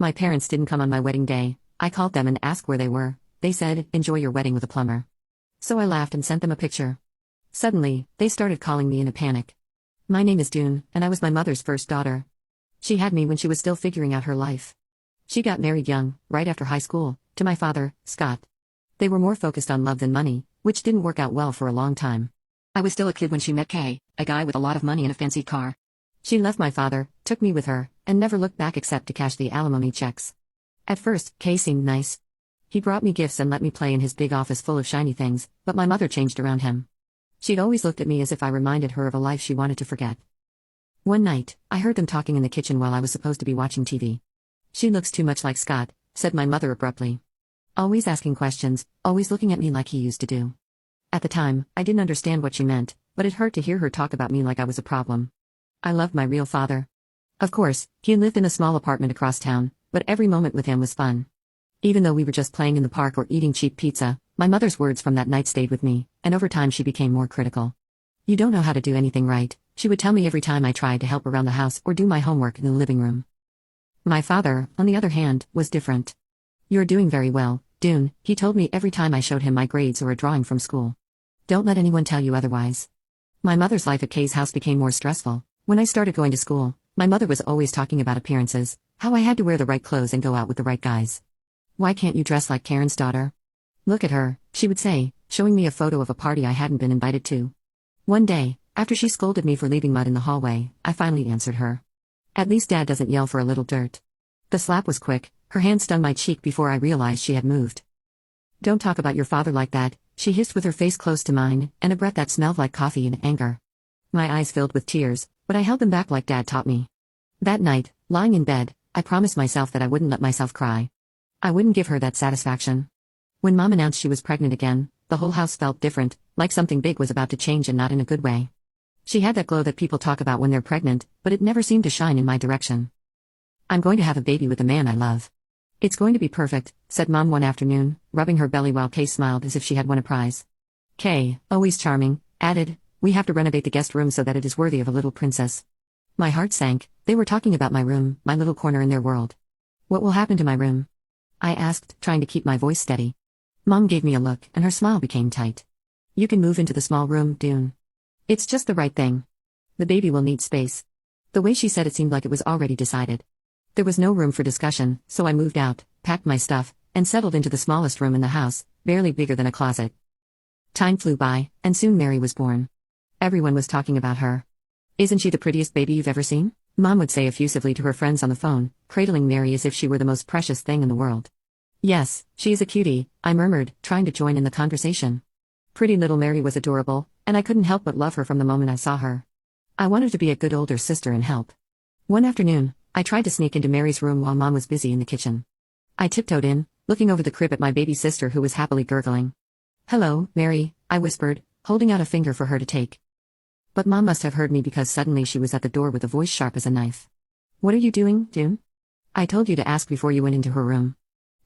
My parents didn't come on my wedding day. I called them and asked where they were. They said, "Enjoy your wedding with a plumber." So I laughed and sent them a picture. Suddenly, they started calling me in a panic. My name is Dune, and I was my mother's first daughter. She had me when she was still figuring out her life. She got married young, right after high school, to my father, Scott. They were more focused on love than money, which didn't work out well for a long time. I was still a kid when she met Kay, a guy with a lot of money and a fancy car. She left my father, took me with her, and never looked back except to cash the alimony checks. At first, Kay seemed nice. He brought me gifts and let me play in his big office full of shiny things, but my mother changed around him. She'd always looked at me as if I reminded her of a life she wanted to forget. One night, I heard them talking in the kitchen while I was supposed to be watching TV. "She looks too much like Scott," said my mother abruptly. Always asking questions, always looking at me like he used to do. At the time, I didn't understand what she meant, but it hurt to hear her talk about me like I was a problem. I loved my real father. Of course, he lived in a small apartment across town, but every moment with him was fun. Even though we were just playing in the park or eating cheap pizza, my mother's words from that night stayed with me, and over time she became more critical. "You don't know how to do anything right," she would tell me every time I tried to help around the house or do my homework in the living room. My father, on the other hand, was different. "You're doing very well, Dune," he told me every time I showed him my grades or a drawing from school. "Don't let anyone tell you otherwise." My mother's life at Kay's house became more stressful. When I started going to school, my mother was always talking about appearances, how I had to wear the right clothes and go out with the right guys. "Why can't you dress like Karen's daughter? Look at her," she would say, showing me a photo of a party I hadn't been invited to. One day, after she scolded me for leaving mud in the hallway, I finally answered her. "At least Dad doesn't yell for a little dirt." The slap was quick, her hand stung my cheek before I realized she had moved. "Don't talk about your father like that," she hissed with her face close to mine, and a breath that smelled like coffee and anger. My eyes filled with tears, but I held them back like Dad taught me. That night, lying in bed, I promised myself that I wouldn't let myself cry. I wouldn't give her that satisfaction. When Mom announced she was pregnant again, the whole house felt different, like something big was about to change and not in a good way. She had that glow that people talk about when they're pregnant, but it never seemed to shine in my direction. "I'm going to have a baby with a man I love. It's going to be perfect," said Mom one afternoon, rubbing her belly while Kay smiled as if she had won a prize. Kay, always charming, added, "We have to renovate the guest room so that it is worthy of a little princess." My heart sank. They were talking about my room, my little corner in their world. "What will happen to my room?" I asked, trying to keep my voice steady. Mom gave me a look, and her smile became tight. "You can move into the small room, Dune. It's just the right thing. The baby will need space." The way she said it seemed like it was already decided. There was no room for discussion, so I moved out, packed my stuff, and settled into the smallest room in the house, barely bigger than a closet. Time flew by, and soon Mary was born. Everyone was talking about her. "Isn't she the prettiest baby you've ever seen?" Mom would say effusively to her friends on the phone, cradling Mary as if she were the most precious thing in the world. "Yes, she is a cutie," I murmured, trying to join in the conversation. Pretty little Mary was adorable, and I couldn't help but love her from the moment I saw her. I wanted to be a good older sister and help. One afternoon, I tried to sneak into Mary's room while Mom was busy in the kitchen. I tiptoed in, looking over the crib at my baby sister who was happily gurgling. "Hello, Mary," I whispered, holding out a finger for her to take. But Mom must have heard me because suddenly she was at the door with a voice sharp as a knife. "What are you doing, Dune? I told you to ask before you went into her room."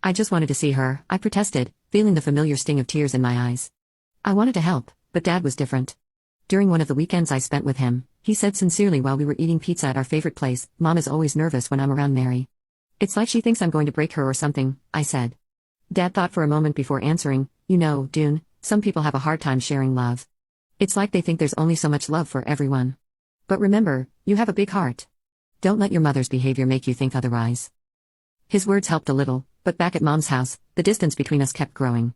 "I just wanted to see her," I protested, feeling the familiar sting of tears in my eyes. I wanted to help, but Dad was different. During one of the weekends I spent with him, he said sincerely while we were eating pizza at our favorite place, "Mom is always nervous when I'm around Mary. It's like she thinks I'm going to break her or something," I said. Dad thought for a moment before answering, "You know, Dune, some people have a hard time sharing love. It's like they think there's only so much love for everyone. But remember, you have a big heart. Don't let your mother's behavior make you think otherwise." His words helped a little, but back at Mom's house, the distance between us kept growing.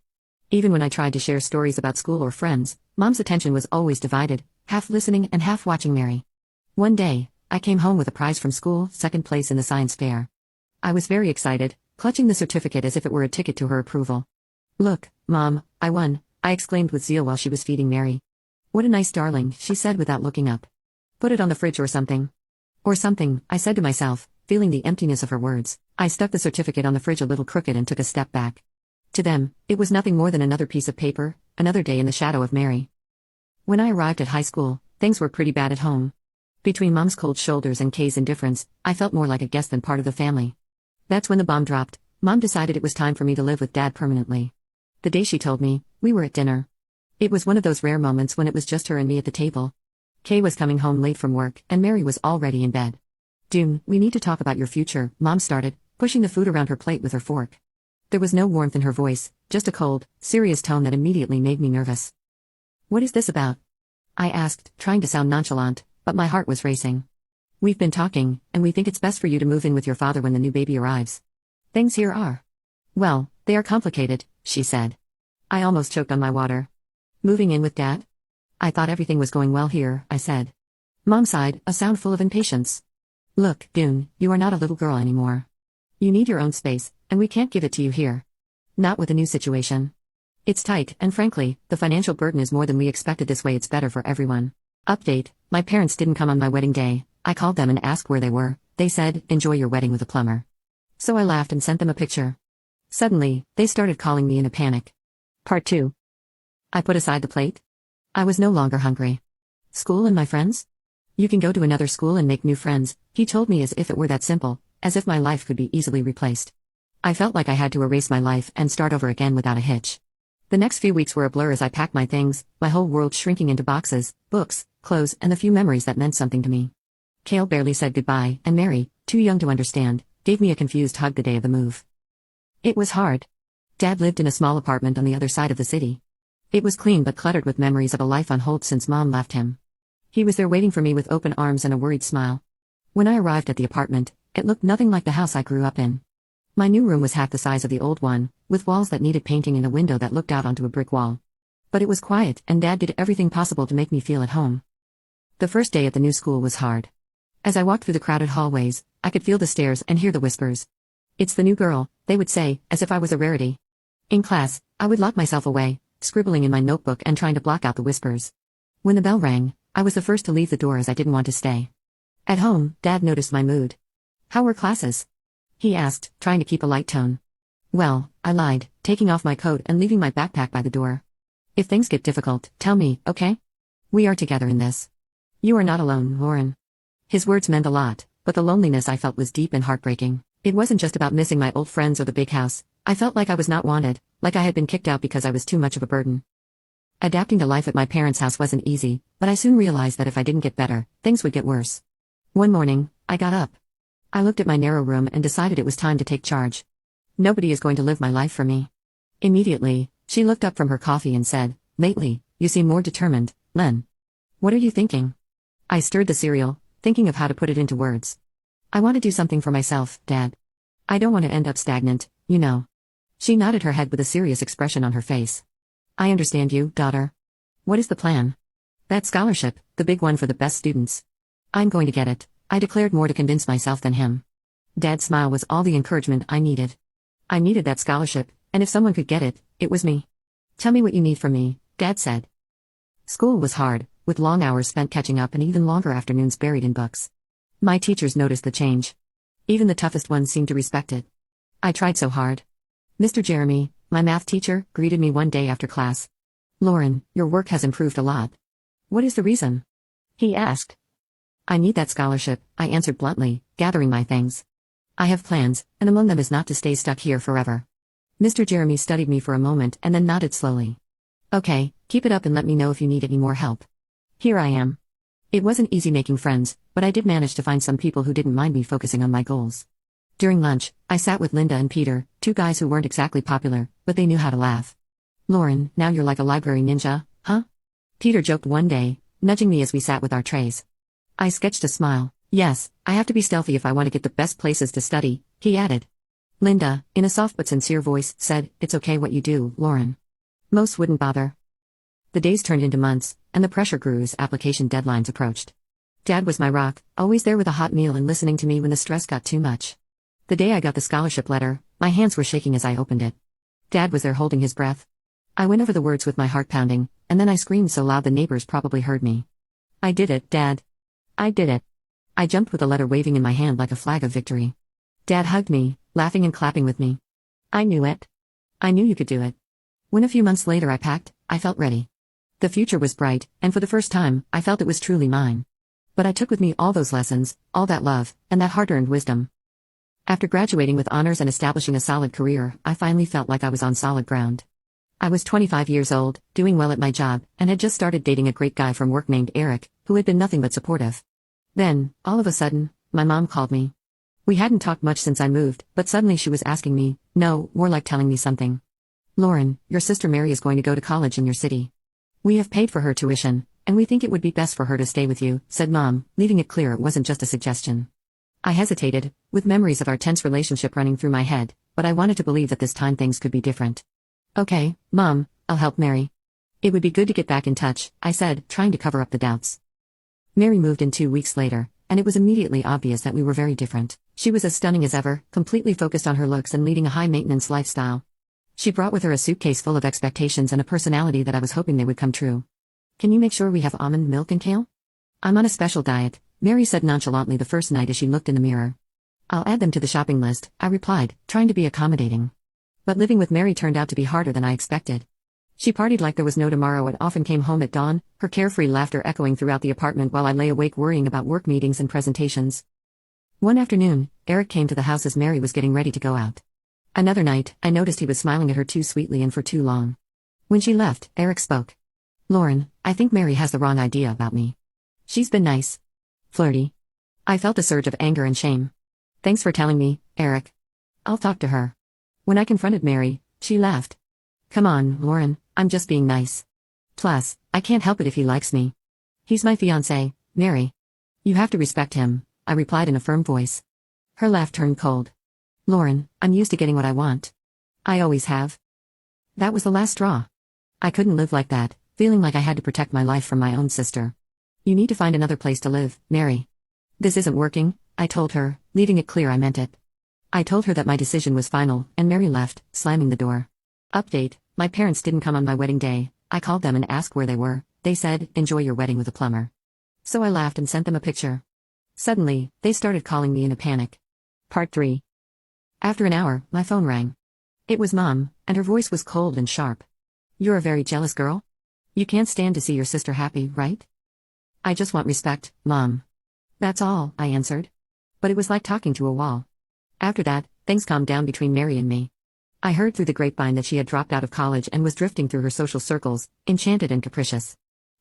Even when I tried to share stories about school or friends, Mom's attention was always divided, half listening and half watching Mary. One day, I came home with a prize from school, second place in the science fair. I was very excited, clutching the certificate as if it were a ticket to her approval. "Look, Mom, I won," I exclaimed with zeal while she was feeding Mary. "What a nice darling," she said without looking up. "Put it on the fridge or something." "Or something," I said to myself, feeling the emptiness of her words. I stuck the certificate on the fridge a little crooked and took a step back. To them, it was nothing more than another piece of paper, another day in the shadow of Mary. When I arrived at high school, things were pretty bad at home. Between Mom's cold shoulders and Kay's indifference, I felt more like a guest than part of the family. That's when the bomb dropped. Mom decided it was time for me to live with Dad permanently. The day she told me, we were at dinner. It was one of those rare moments when it was just her and me at the table. Kay was coming home late from work, and Mary was already in bed. "Dune, we need to talk about your future," Mom started, pushing the food around her plate with her fork. There was no warmth in her voice, just a cold, serious tone that immediately made me nervous. "What is this about?" I asked, trying to sound nonchalant, but my heart was racing. "We've been talking, and we think it's best for you to move in with your father when the new baby arrives. Things here are. Well, they are complicated," she said. I almost choked on my water. "Moving in with Dad?" "I thought everything was going well here," I said. Mom sighed, a sound full of impatience. "Look, Dune, you are not a little girl anymore. You need your own space, and we can't give it to you here. Not with a new situation. It's tight, and frankly, the financial burden is more than we expected. This way it's better for everyone. Update, my parents didn't come on my wedding day. I called them and asked where they were. They said, enjoy your wedding with a plumber. So I laughed and sent them a picture. Suddenly, they started calling me in a panic. Part 2. I put aside the plate. I was no longer hungry. School and my friends? You can go to another school and make new friends, he told me as if it were that simple, as if my life could be easily replaced. I felt like I had to erase my life and start over again without a hitch. The next few weeks were a blur as I packed my things, my whole world shrinking into boxes, books, clothes, and the few memories that meant something to me. Kale barely said goodbye, and Mary, too young to understand, gave me a confused hug the day of the move. It was hard. Dad lived in a small apartment on the other side of the city. It was clean but cluttered with memories of a life on hold since Mom left him. He was there waiting for me with open arms and a worried smile. When I arrived at the apartment, it looked nothing like the house I grew up in. My new room was half the size of the old one, with walls that needed painting and a window that looked out onto a brick wall. But it was quiet, and Dad did everything possible to make me feel at home. The first day at the new school was hard. As I walked through the crowded hallways, I could feel the stares and hear the whispers. "It's the new girl," they would say, as if I was a rarity. In class, I would lock myself away, scribbling in my notebook and trying to block out the whispers. When the bell rang, I was the first to leave the door as I didn't want to stay. At home, Dad noticed my mood. "How were classes?" he asked, trying to keep a light tone. "Well," I lied, taking off my coat and leaving my backpack by the door. "If things get difficult, tell me, okay? We are together in this. You are not alone, Lauren." His words meant a lot, but the loneliness I felt was deep and heartbreaking. It wasn't just about missing my old friends or the big house. I felt like I was not wanted, like I had been kicked out because I was too much of a burden. Adapting to life at my parents' house wasn't easy, but I soon realized that if I didn't get better, things would get worse. One morning, I got up. I looked at my narrow room and decided it was time to take charge. Nobody is going to live my life for me. Immediately, she looked up from her coffee and said, "Lately, you seem more determined, Len. What are you thinking?" I stirred the cereal, thinking of how to put it into words. "I want to do something for myself, Dad. I don't want to end up stagnant, you know." She nodded her head with a serious expression on her face. "I understand you, daughter. What is the plan?" "That scholarship, the big one for the best students. I'm going to get it," I declared, more to convince myself than him. Dad's smile was all the encouragement I needed. I needed that scholarship, and if someone could get it, it was me. "Tell me what you need from me," Dad said. School was hard, with long hours spent catching up and even longer afternoons buried in books. My teachers noticed the change. Even the toughest ones seemed to respect it. I tried so hard. Mr. Jeremy, my math teacher, greeted me one day after class. "Lauren, your work has improved a lot. What is the reason?" he asked. "I need that scholarship," I answered bluntly, gathering my things. "I have plans, and among them is not to stay stuck here forever." Mr. Jeremy studied me for a moment and then nodded slowly. "Okay, keep it up and let me know if you need any more help. Here I am." It wasn't easy making friends, but I did manage to find some people who didn't mind me focusing on my goals. During lunch, I sat with Linda and Peter, two guys who weren't exactly popular, but they knew how to laugh. "Lauren, now you're like a library ninja, huh?" Peter joked one day, nudging me as we sat with our trays. I sketched a smile. "Yes, I have to be stealthy if I want to get the best places to study," he added. Linda, in a soft but sincere voice, said, "It's okay what you do, Lauren. Most wouldn't bother." The days turned into months, and the pressure grew as application deadlines approached. Dad was my rock, always there with a hot meal and listening to me when the stress got too much. The day I got the scholarship letter, my hands were shaking as I opened it. Dad was there holding his breath. I went over the words with my heart pounding, and then I screamed so loud the neighbors probably heard me. "I did it, Dad. I did it." I jumped with the letter waving in my hand like a flag of victory. Dad hugged me, laughing and clapping with me. "I knew it. I knew you could do it." When a few months later I packed, I felt ready. The future was bright, and for the first time, I felt it was truly mine. But I took with me all those lessons, all that love, and that hard-earned wisdom. After graduating with honors and establishing a solid career, I finally felt like I was on solid ground. I was 25 years old, doing well at my job, and had just started dating a great guy from work named Eric, who had been nothing but supportive. Then, all of a sudden, my mom called me. We hadn't talked much since I moved, but suddenly she was asking me, no, more like telling me something. Lauren, your sister Mary is going to go to college in your city. We have paid for her tuition, and we think it would be best for her to stay with you, said Mom, leaving it clear it wasn't just a suggestion. I hesitated, with memories of our tense relationship running through my head, but I wanted to believe that this time things could be different. Okay, Mom, I'll help Mary. It would be good to get back in touch, I said, trying to cover up the doubts. Mary moved in 2 weeks later, and it was immediately obvious that we were very different. She was as stunning as ever, completely focused on her looks and leading a high-maintenance lifestyle. She brought with her a suitcase full of expectations and a personality that I was hoping they would come true. Can you make sure we have almond milk and kale? I'm on a special diet, Mary said nonchalantly the first night as she looked in the mirror. I'll add them to the shopping list, I replied, trying to be accommodating. But living with Mary turned out to be harder than I expected. She partied like there was no tomorrow and often came home at dawn, her carefree laughter echoing throughout the apartment while I lay awake worrying about work meetings and presentations. One afternoon, Eric came to the house as Mary was getting ready to go out. Another night, I noticed he was smiling at her too sweetly and for too long. When she left, Eric spoke. Lauren, I think Mary has the wrong idea about me. She's been nice. Flirty. I felt a surge of anger and shame. Thanks for telling me, Eric. I'll talk to her. When I confronted Mary, she laughed. Come on, Lauren, I'm just being nice. Plus, I can't help it if he likes me. He's my fiancé, Mary. You have to respect him, I replied in a firm voice. Her laugh turned cold. Lauren, I'm used to getting what I want. I always have. That was the last straw. I couldn't live like that, feeling like I had to protect my life from my own sister. You need to find another place to live, Mary. This isn't working, I told her, leaving it clear I meant it. I told her that my decision was final, and Mary left, slamming the door. Update, my parents didn't come on my wedding day. I called them and asked where they were. They said, enjoy your wedding with a plumber. So I laughed and sent them a picture. Suddenly, they started calling me in a panic. Part 3. After an hour, my phone rang. It was Mom, and her voice was cold and sharp. You're a very jealous girl? You can't stand to see your sister happy, right? I just want respect, Mom. That's all, I answered. But it was like talking to a wall. After that, things calmed down between Mary and me. I heard through the grapevine that she had dropped out of college and was drifting through her social circles, enchanted and capricious.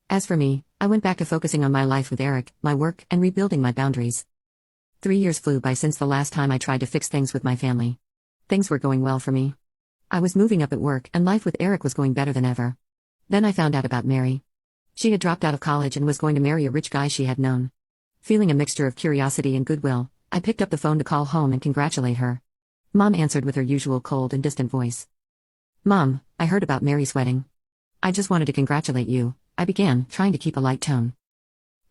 As for me, I went back to focusing on my life with Eric, my work, and rebuilding my boundaries. 3 years flew by since the last time I tried to fix things with my family. Things were going well for me. I was moving up at work and life with Eric was going better than ever. Then I found out about Mary. She had dropped out of college and was going to marry a rich guy she had known. Feeling a mixture of curiosity and goodwill, I picked up the phone to call home and congratulate her. Mom answered with her usual cold and distant voice. Mom, I heard about Mary's wedding. I just wanted to congratulate you, I began, trying to keep a light tone.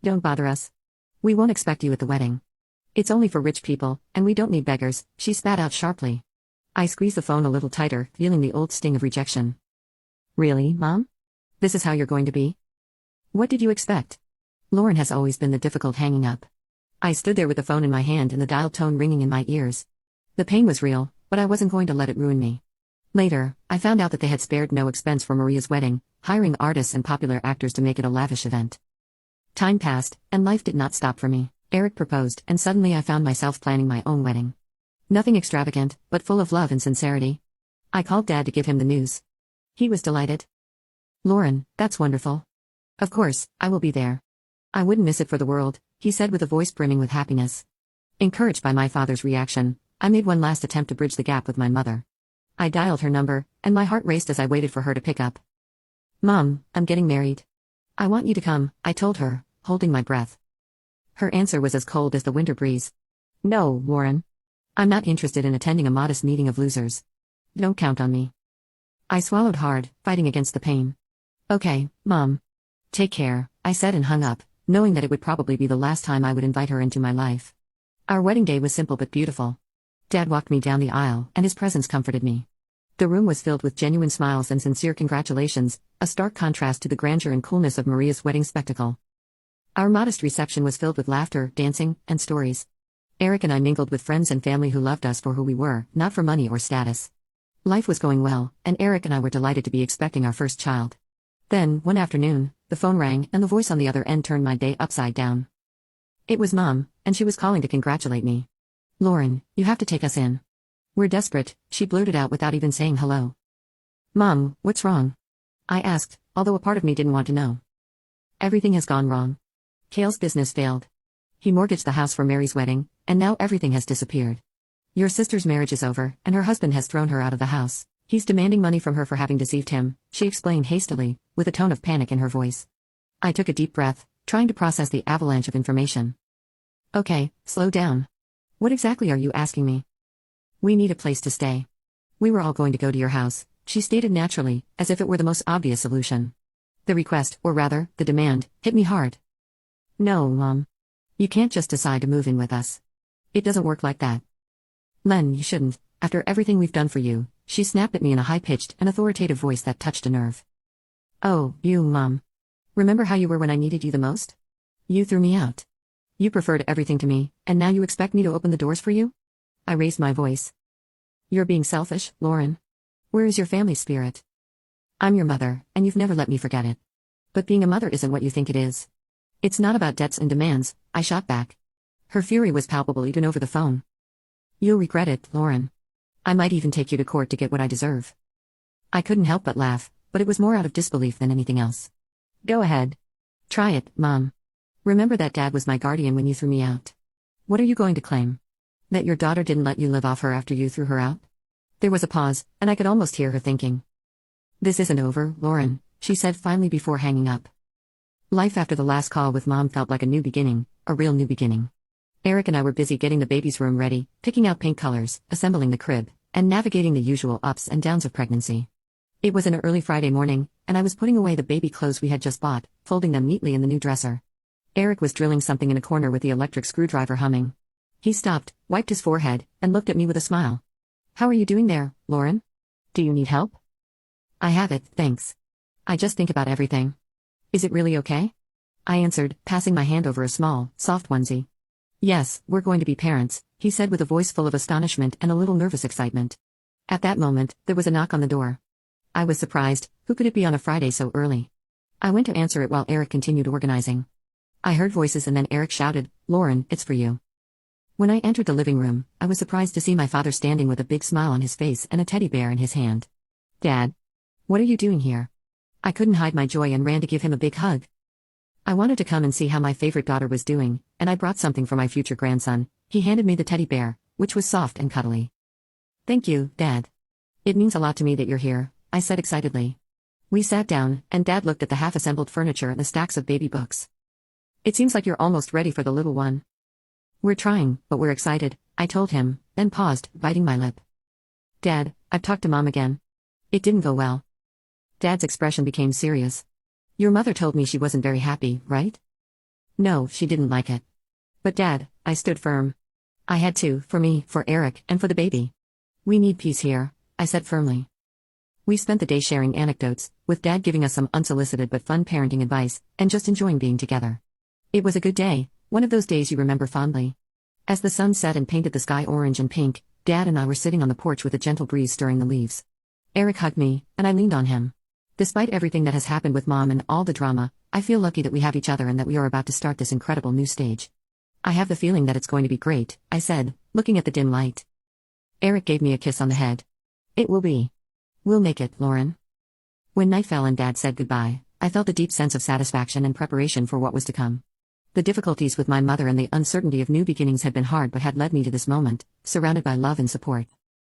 Don't bother us. We won't expect you at the wedding. It's only for rich people, and we don't need beggars, she spat out sharply. I squeezed the phone a little tighter, feeling the old sting of rejection. Really, Mom? This is how you're going to be? What did you expect? Lauren has always been the difficult hanging up. I stood there with the phone in my hand and the dial tone ringing in my ears. The pain was real, but I wasn't going to let it ruin me. Later, I found out that they had spared no expense for Maria's wedding, hiring artists and popular actors to make it a lavish event. Time passed, and life did not stop for me. Eric proposed, and suddenly I found myself planning my own wedding. Nothing extravagant, but full of love and sincerity. I called Dad to give him the news. He was delighted. Lauren, that's wonderful. Of course, I will be there. I wouldn't miss it for the world, he said with a voice brimming with happiness. Encouraged by my father's reaction, I made one last attempt to bridge the gap with my mother. I dialed her number, and my heart raced as I waited for her to pick up. Mom, I'm getting married. I want you to come, I told her, holding my breath. Her answer was as cold as the winter breeze. No, Lauren. I'm not interested in attending a modest meeting of losers. Don't count on me. I swallowed hard, fighting against the pain. Okay, Mom. Take care, I said and hung up, knowing that it would probably be the last time I would invite her into my life. Our wedding day was simple but beautiful. Dad walked me down the aisle, and his presence comforted me. The room was filled with genuine smiles and sincere congratulations, a stark contrast to the grandeur and coolness of Maria's wedding spectacle. Our modest reception was filled with laughter, dancing, and stories. Eric and I mingled with friends and family who loved us for who we were, not for money or status. Life was going well, and Eric and I were delighted to be expecting our first child. Then, one afternoon, the phone rang, and the voice on the other end turned my day upside down. It was Mom, and she was calling to congratulate me. Lauren, you have to take us in. We're desperate, she blurted out without even saying hello. Mom, what's wrong? I asked, although a part of me didn't want to know. Everything has gone wrong. Cale's business failed. He mortgaged the house for Mary's wedding, and now everything has disappeared. Your sister's marriage is over, and her husband has thrown her out of the house. He's demanding money from her for having deceived him, she explained hastily, with a tone of panic in her voice. I took a deep breath, trying to process the avalanche of information. Okay, slow down. What exactly are you asking me? We need a place to stay. We were all going to go to your house, she stated naturally, as if it were the most obvious solution. The request, or rather, the demand, hit me hard. No, Mom. You can't just decide to move in with us. It doesn't work like that. Len, you shouldn't, after everything we've done for you, she snapped at me in a high-pitched and authoritative voice that touched a nerve. Oh, you, Mom. Remember how you were when I needed you the most? You threw me out. You preferred everything to me, and now you expect me to open the doors for you? I raised my voice. You're being selfish, Lauren. Where is your family spirit? I'm your mother, and you've never let me forget it. But being a mother isn't what you think it is. It's not about debts and demands, I shot back. Her fury was palpable even over the phone. You'll regret it, Lauren. I might even take you to court to get what I deserve. I couldn't help but laugh, but it was more out of disbelief than anything else. Go ahead. Try it, Mom. Remember that Dad was my guardian when you threw me out. What are you going to claim? That your daughter didn't let you live off her after you threw her out? There was a pause, and I could almost hear her thinking. This isn't over, Lauren, she said finally before hanging up. Life after the last call with Mom felt like a new beginning, a real new beginning. Eric and I were busy getting the baby's room ready, picking out paint colors, assembling the crib, and navigating the usual ups and downs of pregnancy. It was an early Friday morning, and I was putting away the baby clothes we had just bought, folding them neatly in the new dresser. Eric was drilling something in a corner with the electric screwdriver humming. He stopped, wiped his forehead, and looked at me with a smile. How are you doing there, Lauren? Do you need help? I have it, thanks. I just think about everything. Is it really okay? I answered, passing my hand over a small, soft onesie. Yes, we're going to be parents, he said with a voice full of astonishment and a little nervous excitement. At that moment, there was a knock on the door. I was surprised, who could it be on a Friday so early? I went to answer it while Eric continued organizing. I heard voices and then Eric shouted, Lauren, it's for you. When I entered the living room, I was surprised to see my father standing with a big smile on his face and a teddy bear in his hand. Dad. What are you doing here? I couldn't hide my joy and ran to give him a big hug. I wanted to come and see how my favorite daughter was doing, and I brought something for my future grandson. He handed me the teddy bear, which was soft and cuddly. Thank you, Dad. It means a lot to me that you're here, I said excitedly. We sat down, and Dad looked at the half-assembled furniture and the stacks of baby books. It seems like you're almost ready for the little one. We're trying, but we're excited, I told him, then paused, biting my lip. Dad, I've talked to Mom again. It didn't go well. Dad's expression became serious. Your mother told me she wasn't very happy, right? No, she didn't like it. But Dad, I stood firm. I had to, for me, for Eric, and for the baby. We need peace here, I said firmly. We spent the day sharing anecdotes, with Dad giving us some unsolicited but fun parenting advice, and just enjoying being together. It was a good day, one of those days you remember fondly. As the sun set and painted the sky orange and pink, Dad and I were sitting on the porch with a gentle breeze stirring the leaves. Eric hugged me, and I leaned on him. Despite everything that has happened with Mom and all the drama, I feel lucky that we have each other and that we are about to start this incredible new stage. I have the feeling that it's going to be great, I said, looking at the dim light. Eric gave me a kiss on the head. It will be. We'll make it, Lauren. When night fell and Dad said goodbye, I felt a deep sense of satisfaction and preparation for what was to come. The difficulties with my mother and the uncertainty of new beginnings had been hard but had led me to this moment, surrounded by love and support.